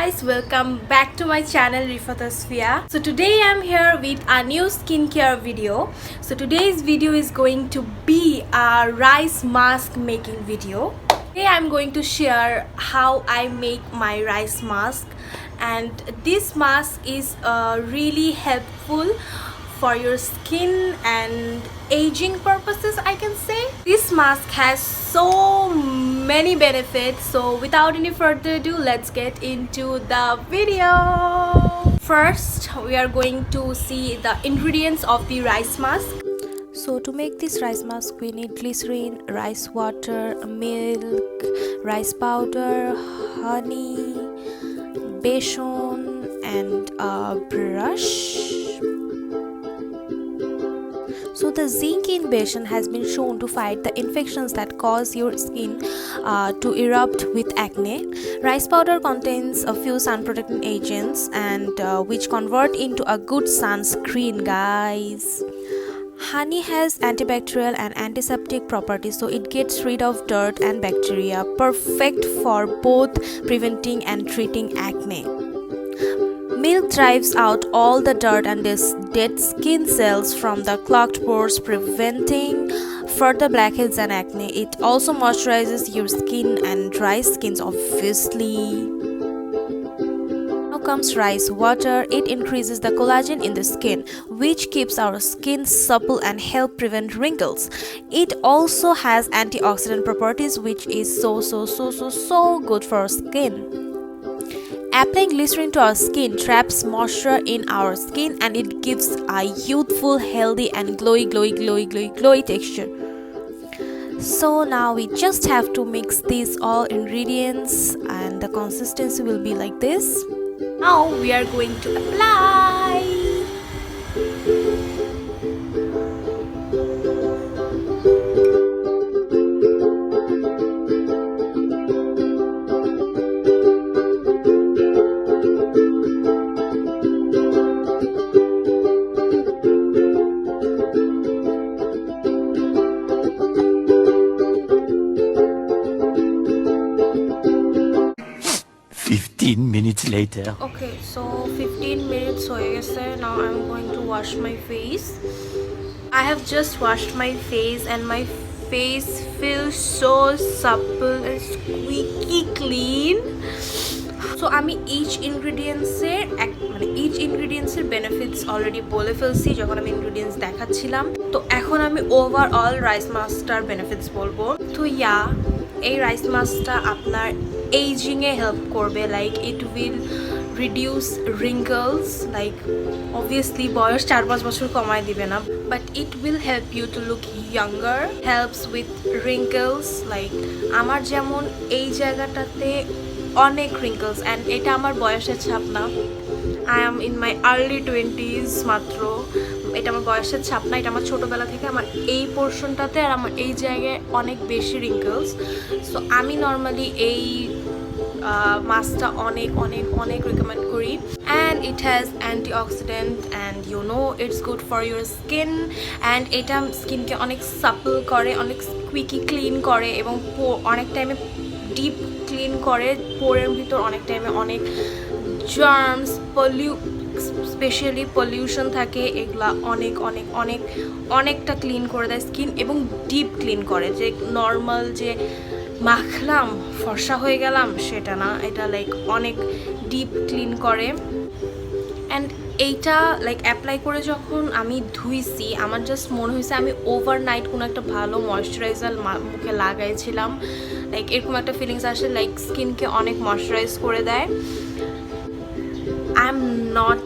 guys, welcome back to my channel Rifa. So today I'm here with a new skincare video. So today's video is going to be a rice mask making video. Today I'm going to share how I make my rice mask, and this mask is really helpful for your skin and aging purposes, I can say. This mask has so many benefits, so without any further ado, let's get into the video. First, we are going to see the ingredients of the rice mask. So to make this rice mask, we need glycerin, rice water, milk, rice powder, honey, besan, and a brush. So the zinc in besan has been shown to fight the infections that cause your skin to erupt with acne. Rice powder contains a few sun protecting agents and which convert into a good sunscreen, guys. Honey has antibacterial and antiseptic properties, so it gets rid of dirt and bacteria, perfect for both preventing and treating acne. Milk drives out all the dirt and dead skin cells from the clogged pores, preventing further blackheads and acne. It also moisturizes your skin and dry skins, obviously. Now comes rice water. It increases the collagen in the skin, which keeps our skin supple and help prevent wrinkles. It also has antioxidant properties, which is so good for our skin. Applying glycerin to our skin traps moisture in our skin and it gives a youthful, healthy and glowy texture. So now we just have to mix these all ingredients and the consistency will be like this. Now we are going to apply. 15 minutes later. Okay, so 15 minutes hoye geche. Now I'm going to wash my face. I have just washed my face and my face feels so supple and squeaky clean. So আমি each ingredients এর benefits already বলে ফেলছি যখন আমি ingredients দেখাচ্ছিলাম। তো এখন আমি overall rice maskটার benefits বলবো। তো এই রাইস মাস্কটা আপনার aging এ help করবে, like it will reduce wrinkles, like obviously বয়স 4-5 বছর কমায় দিবে না, but it will help you to look younger, helps with wrinkles, like আমার যেমন এই জায়গাটাতে অনেক wrinkles and এটা আমার বয়সের ছাপ না, I am in my early 20s মাত্র, এটা আমার বয়সের ছাপ না, এটা আমার ছোটবেলা থেকে আমার এই পোরশনটাতে আর আমার এই জায়গায় অনেক বেশি wrinkles. সো আমি নর্মালি এই মাস্কটা অনেক রেকমেন্ড করি, and it has antioxidant and you know it's good for your skin, and এটা স্কিনকে অনেক সাপল করে, অনেক স্কুইকি ক্লিন করে এবং অনেক টাইমে ডিপ ক্লিন করে। পোরের ভিতর অনেক টাইমে অনেক জার্মস, স্পেশালি পলিউশন থাকে, এগুলা অনেকটা ক্লিন করে দেয় স্কিন এবং ডিপ ক্লিন করে। যে নর্মাল যে মাখলাম ফর্সা হয়ে গেলাম সেটা না, এটা লাইক অনেক ডিপ ক্লিন করে। অ্যান্ড এইটা লাইক অ্যাপ্লাই করে যখন আমি ধুইছি আমার জাস্ট মনে হয়েছে আমি ওভারনাইট কোনো একটা ভালো ময়শ্চারাইজার মুখে লাগাইছিলাম, লাইক এরকম একটা ফিলিংস আসে, লাইক স্কিনকে অনেক ময়শ্চারাইজ করে দেয়। I am not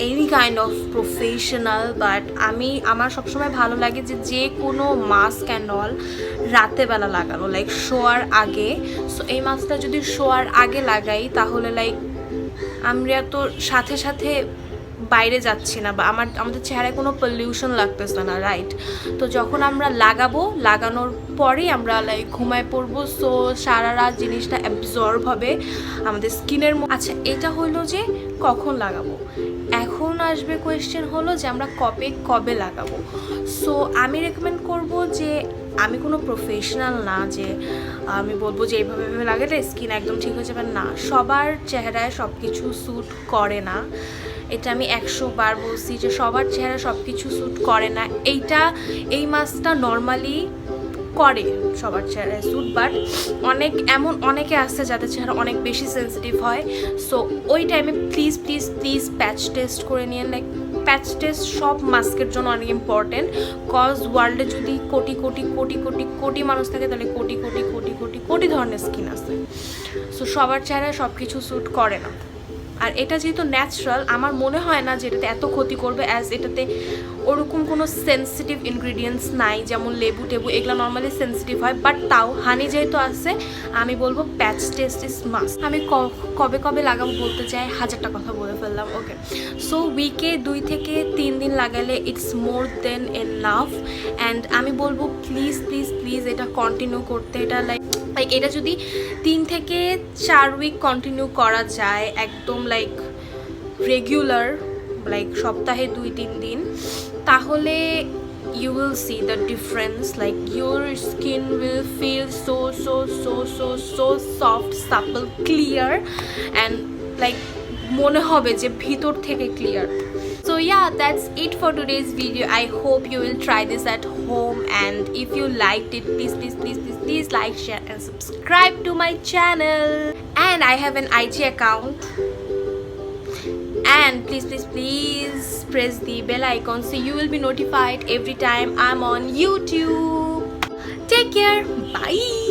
any kind of professional, but আমার সবসময় ভালো লাগে যে কোনো মাস্ক অ্যান্ড অল রাতেবেলা লাগানো, লাইক শোয়ার আগে। সো এই মাস্কটা যদি শোয়ার আগে লাগাই তাহলে লাইক আমরা তো সাথে বাইরে যাচ্ছি না বা আমাদের চেহারায় কোনো পলিউশন লাগতেছে না, রাইট? তো যখন আমরা লাগানোর পরেই আমরা লাইক ঘুমায় পড়বো, সো সারা রাত জিনিসটা অ্যাবজর্ব হবে আমাদের স্কিনের। আচ্ছা, এটা হলো যে কখন লাগাবো। এখন আসবে কোয়েশ্চেন হলো যে আমরা কবে লাগাবো। সো আমি রেকমেন্ড করব যে, আমি কোনো প্রফেশনাল না যে আমি বলবো যে এইভাবে লাগালে স্কিন একদম ঠিক হয়ে যাবে, না। সবার চেহারায় সব কিছু স্যুট করে না, এটা আমি 100 বার বলছি যে সবার চেহারা সব কিছু স্যুট করে না। এই মাস্কটা নর্মালি করে সবার চেহারায় স্যুট, বাট অনেকে আসছে যাদের চেহারা অনেক বেশি সেন্সিটিভ হয়। সো ওই টাইমে প্লিজ প্যাচ টেস্ট করে নিন। লাইক প্যাচ টেস্ট সব মাস্কের জন্য অনেক ইম্পর্টেন্ট, কজ ওয়ার্ল্ডে যদি কোটি মানুষ থাকে, তাহলে কোটি ধরনের স্কিন আছে। সো সবার চেহারায় সব কিছু স্যুট করে না। আর এটা যেহেতু ন্যাচারাল, আমার মনে হয় না যে এটাতে এত ক্ষতি করবে, অ্যাজ এটাতে ওরকম কোনো সেন্সিটিভ ইনগ্রিডিয়েন্টস নাই, যেমন লেবু টেবু এগুলো নর্মালি সেন্সিটিভ হয়, বাট তাও হানি যেহেতু আছে, আমি বলবো প্যাচ টেস্ট ইজ মাস্ট। আমি কবে লাগাবো বলতে চাই, 1000টা কথা বলে ফেললাম, ওকে। সো উইকে 2 থেকে 3 দিন লাগালে it's more than enough. And আমি বলবো প্লিজ এটা কন্টিনিউ করতে। এটা লাইক এটা যদি 3 থেকে 4 উইক কন্টিনিউ করা যায় একদম লাইক রেগুলার, লাইক সপ্তাহে 2-3 দিন, তাহলে you will see the difference. Like your skin will feel so soft, supple, clear, and like মনে হবে যে ভিতর থেকে clear. So yeah, that's it for today's video. I hope you will try this at home, and if you liked it, please like, share and subscribe to my channel. And I have an IG account, and please press the bell icon so you will be notified every time I'm on YouTube. Take care, bye.